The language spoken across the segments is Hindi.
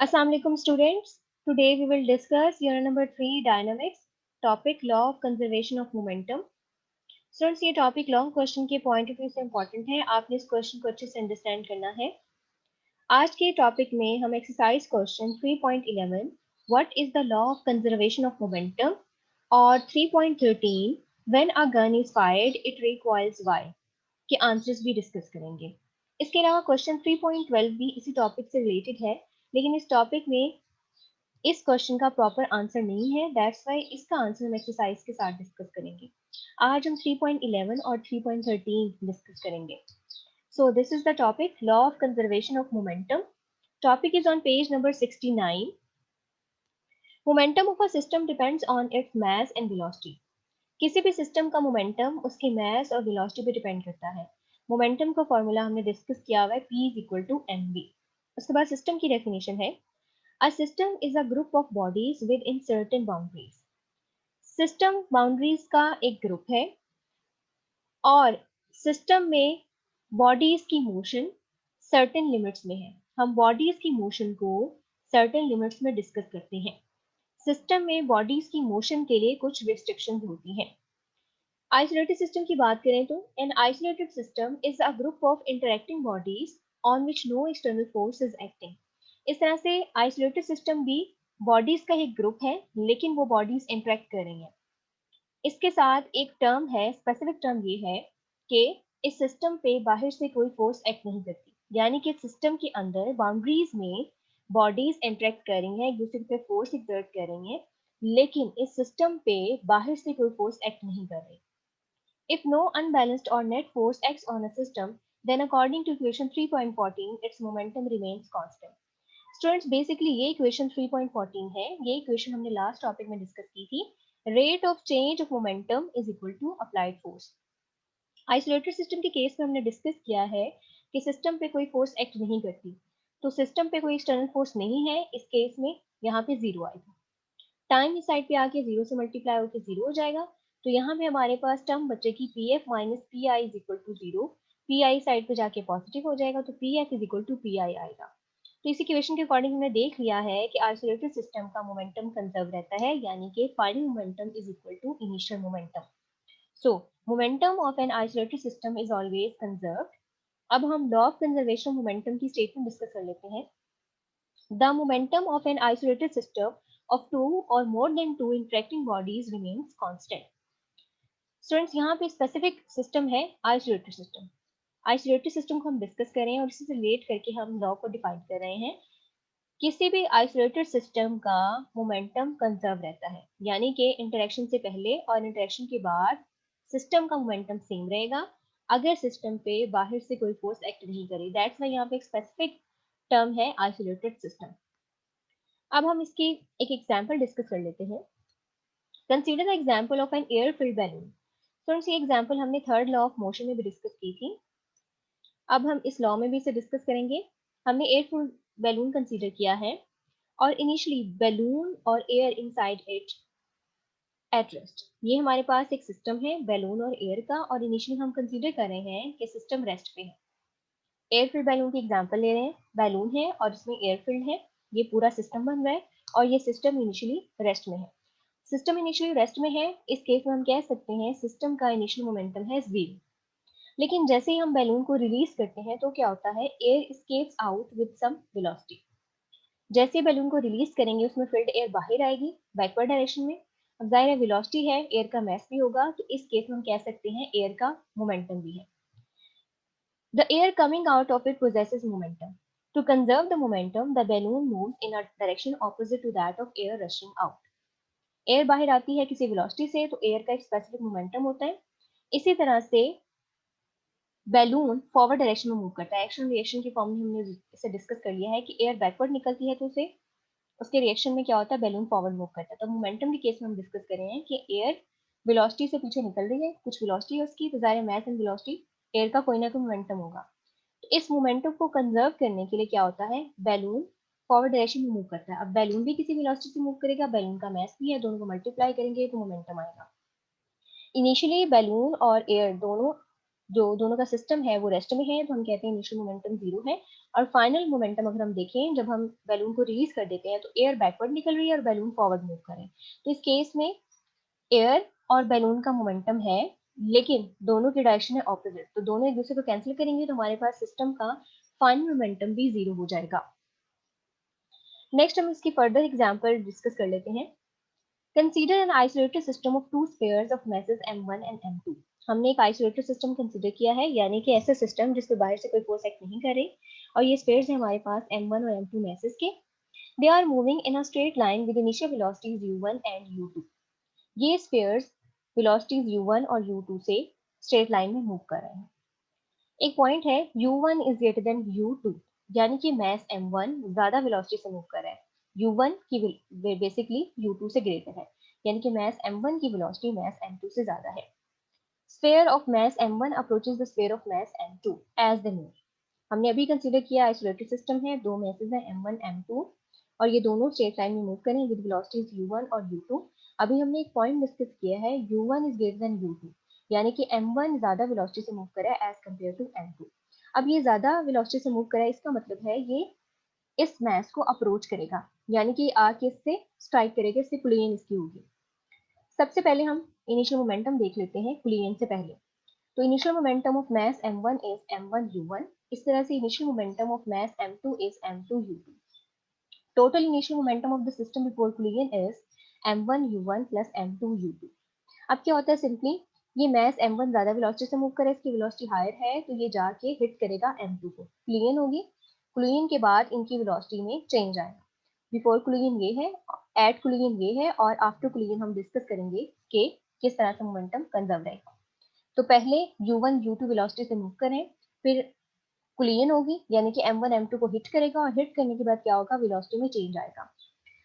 Assalamu alaikum students. Today we will discuss unit number 3 dynamics topic law of conservation of momentum. Students ये टॉपिक लॉन्ग क्वेश्चन के पॉइंट ऑफ व्यू से इंपॉर्टेंट है, आपने इस क्वेश्चन को अच्छे से अंडरस्टैंड करना है। आज के टॉपिक में हम exercise question 3.11 what is the law of conservation of momentum और 3.13 when a gun is fired it recoils why के आंसर्स भी डिस्कस करेंगे। इसके अलावा क्वेश्चन 3.12 भी इसी टॉपिक से रिलेटेड है, लेकिन इस टॉपिक में इस क्वेश्चन का प्रॉपर आंसर नहीं है, दैट्स वाई इसका आंसर हम एक्सरसाइज के साथ डिस्कस करेंगे। आज हम 3.11 और 3.13 डिस्कस करेंगे। So this is the topic law of conservation of momentum. Topic is on page number 69। Momentum of a system depends on its mass and velocity. किसी भी सिस्टम का मोमेंटम उसके मास और वेलोसिटी पे डिपेंड करता है। मोमेंटम का फॉर्मूला हमने डिस्कस किया हुआ है, P is equal to mv। उसके बाद सिस्टम की डेफिनेशन है, a system is a group of bodies within certain boundaries. System boundaries का एक ग्रुप है और सिस्टम में बॉडीज की मोशन सर्टेन लिमिट्स में है। हम बॉडीज की मोशन को सर्टेन लिमिट्स में डिस्कस करते हैं। सिस्टम में बॉडीज की मोशन के लिए कुछ रिस्ट्रिक्शंस होती हैं। आइसोलेटेड सिस्टम की बात करें तो an isolated system is a group of interacting bodies on which no external force is acting. इस तरह से आइसोलेटेड सिस्टम भी बॉडीज का एक ग्रुप है, लेकिन वो बॉडीज इंटरेक्ट कर रही हैं। इसके साथ एक टर्म है, स्पेसिफिक टर्म ये है कि इस सिस्टम पे बाहर से कोई फोर्स एक्ट नहीं करती, यानी कि सिस्टम के अंदर बाउंड्रीज में बॉडीज इंटरेक्ट कर रही हैं, एक दूसरे पे फोर्स एक्सर्ट कर रही हैं, लेकिन इस सिस्टम पे बाहर से कोई फोर्स एक्ट नहीं कर रही। If no unbalanced or net force acts on a system, then according to equation 3.14, its momentum remains constant. Students basically ये इक्वेशन 3.14 है, ये इक्वेशन हमने लास्ट टॉपिक में डिस्कस की थी। Rate of change of momentum is equal to applied force. Isolated system के केस में हमने डिस्कस किया है कि सिस्टम पे कोई फोर्स एक्ट नहीं करती, तो सिस्टम पे कोई एक्सटर्नल फोर्स नहीं है। इस केस में यहाँ पे जीरो आएगा, टाइम इस साइड पे आके जीरो से मल्टीप्लाई होकर जीरो हो जाएगा, तो यहाँ पे हमारे पास टर्म बचेगी P F minus P I is equal to zero. P I side पे जाके पॉजिटिव हो जाएगा, तो P F is equal to P I आएगा। तो इसी इक्वेशन के अकॉर्डिंग हमने देख लिया है कि आइसोलेटेड सिस्टम का मोमेंटम कंजर्व रहता है, यानी कि final momentum is equal to initial momentum. So momentum of an isolated system is always conserved. अब हम लॉ ऑफ कंजर्वेशन मोमेंटम की स्टेटमेंट डिस्कस कर लेते हैं। The momentum of an isolated system of two or more than two interacting bodies remains constant. Students यहाँ पे स्पेसिफिक सिस्टम है आइसोलेटेड सिस्टम। आइसोलेटेड सिस्टम को हम डिस्कस कर रहे हैं और इसी से रिलेट करके हम लॉ को डिफाइन कर रहे हैं। किसी भी आइसोलेटेड सिस्टम का मोमेंटम कंजर्व रहता है, यानी कि इंटरेक्शन से पहले और इंटरेक्शन के बाद सिस्टम का मोमेंटम सेम रहेगा अगर सिस्टम पे बाहर से कोई फोर्स एक्ट नहीं करे। दैट्स वाई यहाँ पे एक स्पेसिफिक टर्म है आइसोलेटेड सिस्टम। अब हम इसकी एक एग्जाम्पल डिस्कस कर लेते हैं। Consider the example of an air filled balloon. Friends ये एग्जाम्पल हमने थर्ड लॉ ऑफ मोशन में भी डिस्कस की थी, अब हम इस लॉ में भी इसे डिस्कस करेंगे। हमने एयर फिल्ड बैलून कंसीडर किया है और इनिशियली बैलून और air inside it at rest. ये हमारे पास एक सिस्टम है बैलून और एयर का, और इनिशियली हम कंसीडर कर रहे हैं कि सिस्टम रेस्ट पे है। एयर फिल्ड बैलून की एग्जाम्पल ले रहे हैं, बैलून है और इसमें एयर फिल्ड है, ये पूरा सिस्टम बन रहा है और ये सिस्टम इनिशियली रेस्ट में है। सिस्टम इनिशियली रेस्ट में है, इस केस में हम कह सकते हैं सिस्टम का इनिशियल मोमेंटम है जीरो। लेकिन जैसे ही हम बैलून को रिलीज करते हैं तो क्या होता है, air escapes out with some velocity. जैसे बैलून को रिलीज करेंगे उसमें फिल्ड एयर बाहर आएगी बैकवर्ड डायरेक्शन में। अब जाहिर है वेलोसिटी है, एयर का मास भी होगा, तो इस केस में हम कह सकते हैं एयर का मोमेंटम भी है। The air coming out of it possesses momentum. To conserve the momentum, the balloon moves in a direction opposite to that of air rushing out. Air बाहर आती है किसी वेलोसिटी से, तो एयर का एक स्पेसिफिक मोमेंटम होता है। इसी तरह से बैलून फॉरवर्ड डायरेक्शन में मूव करता है। एक्शन रिएक्शन की फॉर्म में हमने इसे डिस्कस कर लिया है कि एयर बैकवर्ड निकलती है तो उसे उसके रिएक्शन में क्या होता है, बैलून फॉरवर्ड मूव करता है। तो मोमेंटम के केस में हम डिस्कस कर रहे हैं कि एयर वेलोसिटी से पीछे निकल रही है, कुछ वेलोसिटी है उसकी, तो जाहिर मास एंड वेलोसिटी एयर का कोई ना कोई मोमेंटम होगा। इस मोमेंटम को कंजर्व करने के लिए क्या होता है, बैलून फॉरवर्ड डायरेक्शन में मूव करता है। अब बैलून भी किसी वेलोसिटी से मूव करेगा, बैलून का मास भी है, दोनों को मल्टीप्लाई करेंगे तो मोमेंटम आएगा। इनिशियली बैलून और एयर दोनों जो दोनों का सिस्टम है वो रेस्ट में है तो हम कहते हैं इनिशियल मोमेंटम 0 है। और फाइनल मोमेंटम अगर हम देखें, जब हम बैलून को रिलीज कर देते हैं तो एयर बैकवर्ड निकल रही है और बैलून फॉरवर्ड मूव कर रहे हैं। तो इस केस में एयर और बैलून का मोमेंटम है, लेकिन दोनों की डायरेक्शन है ऑपोजिट, तो दोनों एक दूसरे को कैंसिल करेंगे तो हमारे पास सिस्टम का फाइनल मोमेंटम भी 0 हो जाएगा। नेक्स्ट हम इसकी फर्दर एग्जांपल डिस्कस कर लेते हैं। Consider N isolated system of to spheres of masses m1 and m2। हमने एक आइसोलेटेड सिस्टम कंसीडर किया है, यानी कि ऐसा सिस्टम जिसपे बाहर से कोई फोर्स एक्ट नहीं करे, और ये स्फीयर्स हैं हमारे पास m1 और m2 masses के। They are moving in a straight line with initial velocities u1 and u2। ये स्फीयर्स वेलोसिटीज u1 और u2 से स्ट्रेट लाइन में मूव कर रहे हैं। एक पॉइंट है u1 is greater than u2, यानी कि मास m1 ज्यादा वेलोसिटी से मूव कर रहा है। u1 की बेसिकली u2 से ग्रेटर है, यानी कि मास m1 की वेलोसिटी मास m2 से ज्यादा है। Sphere of mass m1 approaches the sphere of mass m2 as the move. हमने अभी कंसीडर किया आइसोलेटेड सिस्टम है, दो मैसेज है m1 m2, और ये दोनों स्ट्रेट लाइन में मूव करें विद वेलोसिटीज u1 और u2। अभी हमने एक पॉइंट डिस्कस किया है u1 is greater than u2, यानी कि m1 ज्यादा वेलोसिटी से मूव कर रहा है एज कम्पेयर टू m2। अब ये ज्यादा वेलोसिटी से मूव कर रहा है, इसका मतलब है ये इस मास को अप्रोच करेगा, यानी कि आके इससे स्ट्राइक करेगा, इससे कोलिजन इसकी होगी। सबसे पहले हम इनिशियल मोमेंटम देख लेते हैं कोलिजन से पहले। तो initial momentum of mass m1 is m1 u1। इस तरह से initial momentum of mass m2 is m2 u2। Total initial momentum of the system before collision is m1 u1 plus m2 u2। अब क्या होता है, सिंपली ये मास m1 ज्यादा वेलोसिटी से मूव करे, इसकी वेलोसिटी हायर है, तो ये जाके हिट करेगा m2 को, कोलिजन होगी। कोलिजन के बाद इनकी वेलोसिटी में चेंज आएगा। बिफोर कोलिजन ये है, एट कोलिजन ये है, और आफ्टर कोलिजन हम डिस्कस करेंगे कि किस तरह से मोमेंटम कंजर्व रहेगा। तो पहले u1 u2 वेलोसिटी से मूव करें, फिर कोलिजन होगी, यानी कि m1 m2 को हिट करेगा, और हिट करने के बाद क्या होगा, वेलोसिटी में चेंज आएगा।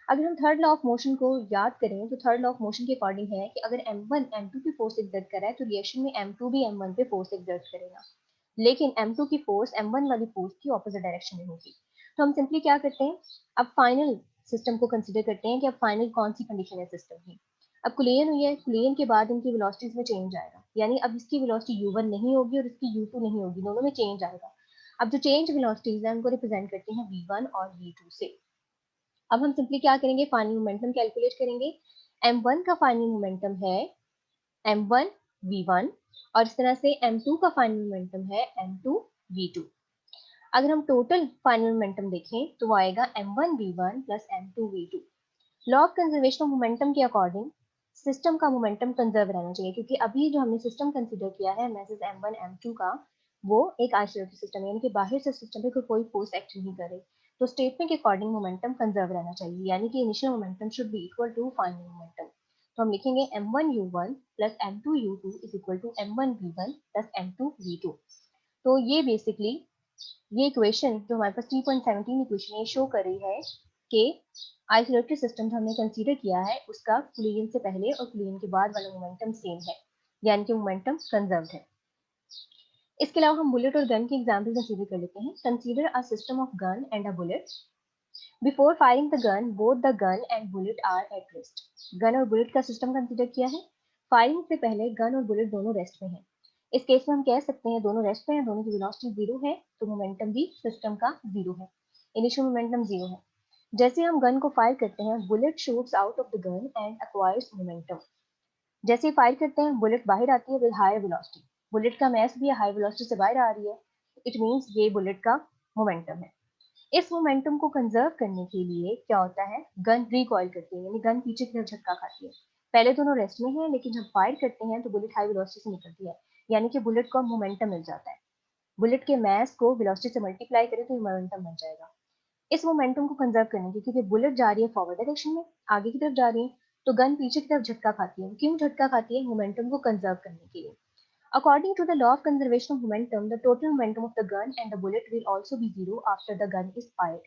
अगर हम थर्ड लॉ ऑफ मोशन को याद करें तो थर्ड लॉ ऑफ मोशन के अकॉर्डिंग है कि अगर m1 m2 पे फोर्स एक्सर्ट कर रहा है तो रिएक्शन में m2 भी m1 पे फोर्स एक्सर्ट करेगा, लेकिन m2 की फोर्स m1 वाली फोर्स की ऑपोजिट डायरेक्शन में होगी। तो हम सिंपली क्या करते हैं, अब फाइनल सिस्टम को कंसिडर करते हैं कि अब फाइनल कौन सी कंडीशन है सिस्टम की। अब कोलिजन हुई है, कोलिजन के बाद इनकी वेलोसिटीज में चेंज आएगा, यानी अब इसकी वेलोसिटी u1 नहीं होगी और इसकी u2 नहीं होगी, दोनों में चेंज आएगा। अब जो चेंज वेलोसिटीज है उनको रिप्रेजेंट करते हैं v1 और v2 से। अब हम सिंपली क्या करेंगे, फाइनल मोमेंटम कैलकुलेट करेंगे। m1 का फाइनल मोमेंटम है m1 v1, और इस तरह से m2 का फाइनल मोमेंटम है m2 v2। अगर हम टोटल फाइनल मोमेंटम देखें तो वो आएगा m1 v1 plus m2 v2। Law of conservation of momentum के अकॉर्डिंग सिस्टम का मोमेंटम कंजर्व रहना चाहिए, क्योंकि अभी जो हमने सिस्टम कंसिडर किया है मैसेज m1 m2 का, वो एक आइसोलेटेड सिस्टम है, यानी कि बाहर से सिस्टम पे कोई फोर्स एक्ट नहीं करे। तो स्टेटमेंट के अकॉर्डिंग मोमेंटम कंजर्व रहना चाहिए, यानी कि initial momentum should be equal to final momentum. तो हम लिखेंगे m1 u1 plus m2 u2 is equal to m1 v1 plus m2 v2। तो ये बेसिकली ये इक्वेशन जो हमारे पास 3.17 इक्वेशन ये शो कर रही है कि आइसोलेटेड सिस्टम जो हमने कंसीडर किया है उसका कोलिजन से पहले और कोलिजन के बाद वाला मोमेंटम सेम है, यानी कि मोमेंटम कंजर्व्ड है। इसके अलावा हम बुलेट और गन की एग्जांपल कंसीडर कर लेते हैं। Consider a system of gun and a bullet. Before firing the gun both the gun and bullet are at rest. Gun और बुलेट का सिस्टम कंसीडर किया है। फायरिंग से पहले गन और बुलेट दोनों रेस्ट में है। इस केस में हम कह सकते हैं दोनों रेस्ट में है, दोनों की वेलोसिटी जीरो है, तो मोमेंटम भी सिस्टम का जीरो है, इनिशियल मोमेंटम जीरो है। जैसे हम गन को फायर करते हैं, bullet shoots out of the gun and acquires momentum. जैसे फायर करते हैं बुलेट बाहर आती है विद हायर वेलोसिटी, बुलेट का मास भी हाई वेलोसिटी से बाहर आ रही है, इट मींस ये बुलेट का मोमेंटम है। इस मोमेंटम को कंजर्व करने के लिए क्या होता है, गन रिकॉइल करती है, यानी गन पीछे की तरफ झटका खाती है। पहले दोनों रेस्ट में है, लेकिन जब फायर करते हैं तो बुलेट हाई वेलोसिटी से निकलती है, यानी कि बुलेट को मोमेंटम मिल जाता है। बुलेट के मास को वेलोसिटी से मल्टीप्लाई करें तो मोमेंटम बन जाएगा। इस मोमेंटम को कंजर्व करने की, क्योंकि बुलेट जा रही है फॉरवर्ड डायरेक्शन में, आगे की तरफ जा रही है, तो गन पीछे की तरफ झटका खाती है। क्यों झटका खाती है, मोमेंटम को कंजर्व करने के लिए। According to the law of conservation of momentum, the total momentum of the gun and the bullet will also be zero after the gun is fired.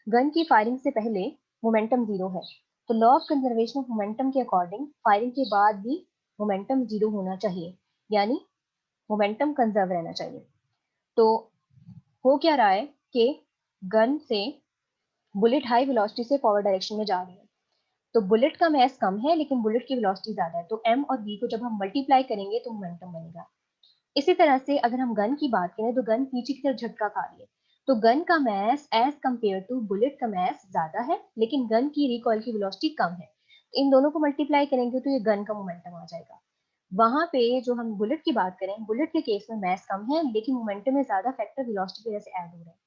Gun की फायरिंग से पहले मोमेंटम जीरो है, तो law of conservation of momentum के अकॉर्डिंग फायरिंग के बाद भी मोमेंटम जीरो होना चाहिए, यानी मोमेंटम कंजर्व रहना चाहिए। तो हो क्या रहा है कि गन से बुलेट हाई वेलोसिटी से फॉरवर्ड डायरेक्शन में जा रही है, तो बुलेट का मास कम है लेकिन बुलेट की वेलोसिटी ज्यादा है, तो m और v को जब हम मल्टीप्लाई करेंगे तो मोमेंटम बनेगा। इसी तरह से अगर हम गन की बात करें तो गन पीछे की तरफ झटका खा रही है, तो गन का mass as compare to bullet का मास ज्यादा है, लेकिन गन की रिकॉइल की वेलोसिटी कम है। तो इन दोनों को मल्टीप्लाई करेंगे तो ये गन का मोमेंटम आ जाएगा। वहां पे जो हम बुलेट की बात करें, बुलेट के केस में मास कम है लेकिन मोमेंटम में ज्यादा फैक्टर वेलोसिटी की वजह से ऐड हो रहे हैं।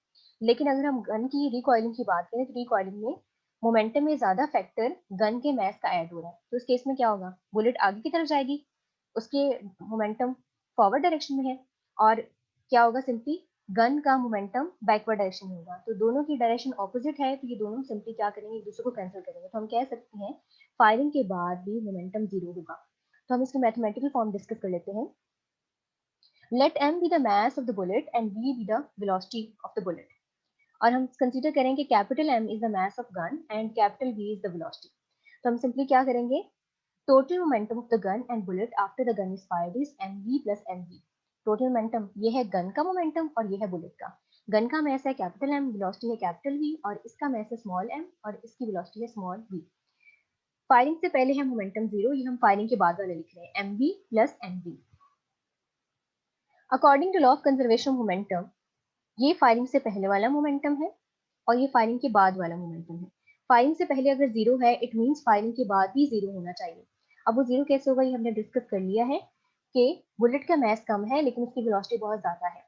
लेकिन अगर हम गन की रिकॉइलिंग की बात करें तो रिकॉइलिंग में मोमेंटम में ज्यादा फैक्टर गन के मास का ऐड हो रहा है। तो इस केस में क्या होगा, बुलेट आगे की तरफ जाएगी, उसके मोमेंटम फॉरवर्ड डायरेक्शन में है, और क्या होगा, सिंपली गन का मोमेंटम बैकवर्ड डायरेक्शन में होगा। तो दोनों की डायरेक्शन ऑपोजिट है, तो ये दोनों सिंपली क्या करेंगे, एक दूसरे को कैंसिल करेंगे। तो हम कह सकते हैं फायरिंग के बाद भी मोमेंटम जीरो होगा। तो हम इसकी मैथमेटिकल फॉर्म डिस्कस कर लेते हैं। Let m be the mass of the bullet and v be the velocity of the bullet. और हम कंसीडर करें कि capital M is the mass of gun and capital V is the velocity. तो हम सिंपली क्या करेंगे, total momentum of the gun and bullet after the gun is fired is mv plus mv। Total momentum ये है गन का मोमेंटम और ये है बुलेट का। गन का मास है कैपिटल M, वेलोसिटी है कैपिटल V, और इसका मास है स्मॉल m और इसकी वेलोसिटी है स्मॉल v। फायरिंग से पहले है मोमेंटम जीरो, ये हम फायरिंग के बाद वाले लिख रहे हैं mv plus mv। According to law of conservation of momentum, ये फायरिंग से पहले वाला मोमेंटम है और ये फायरिंग के बाद वाला मोमेंटम है। फायरिंग से पहले अगर जीरो है, इट मींस फायरिंग के बाद भी जीरो होना चाहिए। अब वो जीरो कैसे होगा, ये हमने डिस्कस कर लिया है कि बुलेट का मास कम है लेकिन उसकी वेलोसिटी बहुत ज्यादा है,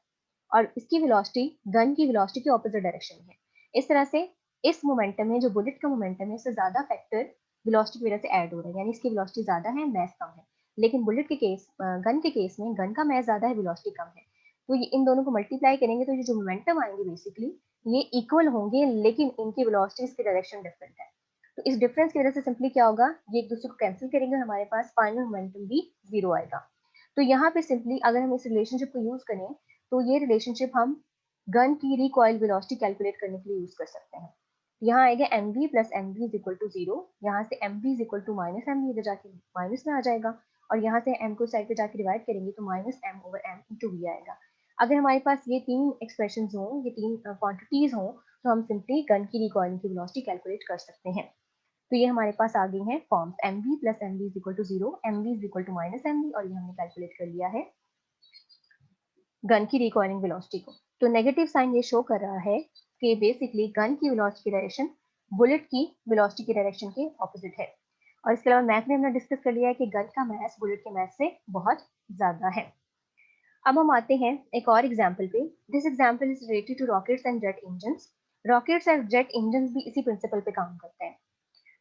और इसकी वेलोसिटी गन की वेलोसिटी के ऑपोजिट डायरेक्शन में है। इस तरह से इस मोमेंटम में जो बुलेट का मोमेंटम है, इससे ज्यादा फैक्टर वेलोसिटी की वजह से ऐड हो रहा है, यानी इसकी वेलोसिटी ज्यादा है, मास कम है। लेकिन बुलेट के केस, गन के केस में गन का मास ज्यादा है, वेलोसिटी कम है। तो ये इन दोनों को मल्टीप्लाई करेंगे तो ये जो मोमेंटम आएंगे बेसिकली ये इक्वल होंगे, लेकिन इनकी वेलोसिटीज की डायरेक्शन डिफरेंट है। तो इस डिफरेंस की वजह से सिंपली क्या होगा, ये एक दूसरे को कैंसिल करेंगे, हमारे पास फाइनल मोमेंटम भी जीरो आएगा। तो यहाँ पे सिंपली अगर हम इस रिलेशनशिप को यूज करें तो ये रिलेशनशिप हम गन की रिकॉइल वेलोसिटी कैलकुलेट करने के लिए यूज कर सकते हैं। यहाँ आएगा M V plus M V is equal to zero, यहाँ से M V is equal to minus M V, इधर जाके माइनस में आ जाएगा, और यहाँ से एम को साइड पे जाके डिवाइड करेंगे तो minus M over M into V आएगा। अगर हमारे पास ये तीन एक्सप्रेशन हों, ये तीन क्वांटिटीज हों, तो हम सिंपली गन की रिकॉइलिंग की वेलोसिटी कैलकुलेट कर सकते हैं। तो ये हमारे पास आ गई है forms, M V plus M V is equal to zero, M V is equal to minus M V, और ये हमने कैलकुलेट कर लिया है गन की रिकॉइलिंग वेलोसिटी को। तो नेगेटिव साइन ये शो कर रहा है कि बेसिकली गन की वेलोसिटी की डायरेक्शन बुलेट की वेलोसिटी की डायरेक्शन के ऑपोजिट है। और इसके अलावा मैथ में हमने डिस्कस कर लिया है कि गन का मास बुलेट के मास से बहुत ज्यादा है। अब हम आते हैं एक और एग्जाम्पल पे। This example is related to rockets and jet engine. Rockets and jet engine भी इसी प्रिंसिपल पे काम करते हैं।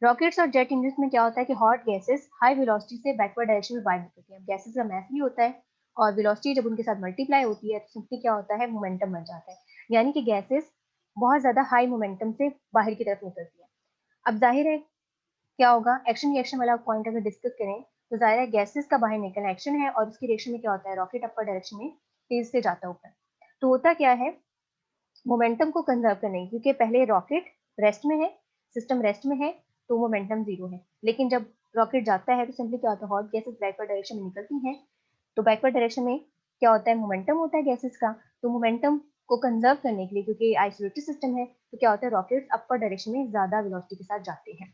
रॉकेट्स और जेट इंजन में क्या होता है कि हॉट गैसेस हाई वेलोसिटी से बैकवर्ड डायरेक्शन में वाइड होती है। गैसेस का मास भी होता है और वेलोसिटी जब उनके साथ मल्टीप्लाई होती है तो सिंपली क्या होता है, मोमेंटम बन जाता है, यानी कि गैसेस बहुत ज्यादा हाई मोमेंटम से बाहर की तरफ निकलती है। अब जाहिर है क्या होगा, एक्शन रिएक्शन वाला पॉइंट अगर डिस्कस करें तो जाहिर है गैसेस का बाहर निकलना एक्शन है, और उसकी रिएक्शन में क्या होता है, रॉकेट अपर डायरेक्शन में तेज से जाता है ऊपर। तो होता क्या है, मोमेंटम को कंजर्व करने, क्योंकि पहले रॉकेट रेस्ट में है, सिस्टम रेस्ट में है, तो मोमेंटम जीरो है। लेकिन जब रॉकेट जाता है तो सिंपली क्या होता है, हॉट गैसेस बैकवर्ड डायरेक्शन में निकलती हैं, तो बैकवर्ड डायरेक्शन में क्या होता है, मोमेंटम होता है गैसेस का। तो मोमेंटम को कंजर्व करने के लिए, क्योंकि आइसोलेटेड सिस्टम है, तो क्या होता है, रॉकेट्स अपर डायरेक्शन में ज्यादा वेलोसिटी के साथ जाते हैं।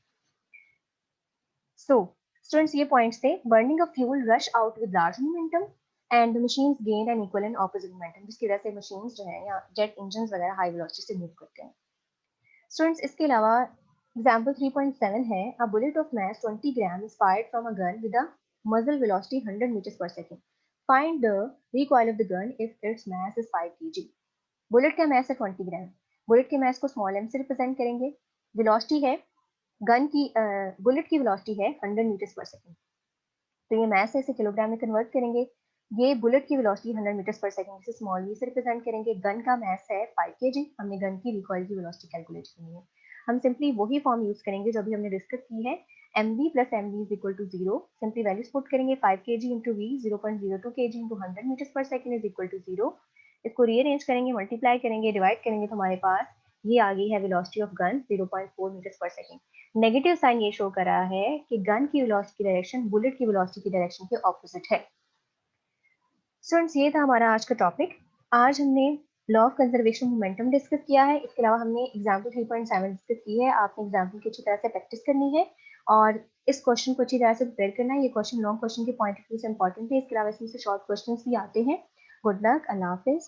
सो स्टूडेंट्स, ये पॉइंट्स थे। Burning of fuel rush out with large momentum and machines gain N equal and opposite momentum, जिसकी वजह से मशीन्स जो है या जेट इंजन वगैरह हाई वेलोसिटी से मूव करते हैं। स्टूडेंट्स, इसके अलावा एग्जाम्पल 3.7 है, a bullet of mass 20 gram is fired from a gun with a muzzle velocity 100 meters per second. Find the recoil of the gun if its mass is 5 kg. Bullet का मास है 20 ग्राम। बुलेट के मास को स्मॉल एम से रिप्रेजेंट करेंगे। वेलोसिटी है गन की, बुलेट की वेलोसिटी है 100 मीटर्स पर सेकंड। तो ये मास है, इसे किलोग्राम में कन्वर्ट करेंगे। ये बुलेट की वेलोसिटी 100 मीटर्स पर सेकंड, इसे स्मॉल वी से रिप्रेजेंट करेंगे। गन का मास है 5 kg, हमने गन की रिकॉइल की वेलोसिटी कैलकुलेट करनी है। हम सिंपली वही फॉर्म यूज करेंगे जो अभी हमने डिस्कस की है, M V plus M V is equal to zero. Simply values put करेंगे, 5 kg into V 0.02 kg into 100 meters पर second is equal to zero. इसको रीअरेंज करेंगे, मल्टीप्लाई करेंगे, डिवाइड करेंगे, तो हमारे पास ये आ गई है वेलोसिटी ऑफ गन 0.4 मीटर्स पर सेकंड। नेगेटिव साइन ये शो कर रहा है कि गन की वेलोसिटी की डायरेक्शन बुलेट की वेलोसिटी की डायरेक्शन के ऑपोजिट है। स्टूडेंट्स, ये था हमारा आज का टॉपिक। आज हमने law of conservation momentum discuss किया है। इसके अलावा हमने एग्जाम्पल 3.7 डिस्कस की है। आपने एग्जाम्पल की अच्छी तरह से प्रैक्टिस करनी है और इस क्वेश्चन को अच्छी तरह से प्रिपेयर करना है। ये क्वेश्चन लॉन्ग क्वेश्चन के पॉइंट ऑफ व्यू से इंपॉर्टेंट है, इसके अलावा इसमें से शॉर्ट क्वेश्चन भी आते हैं। गुड लक, अल्लाह हाफिज।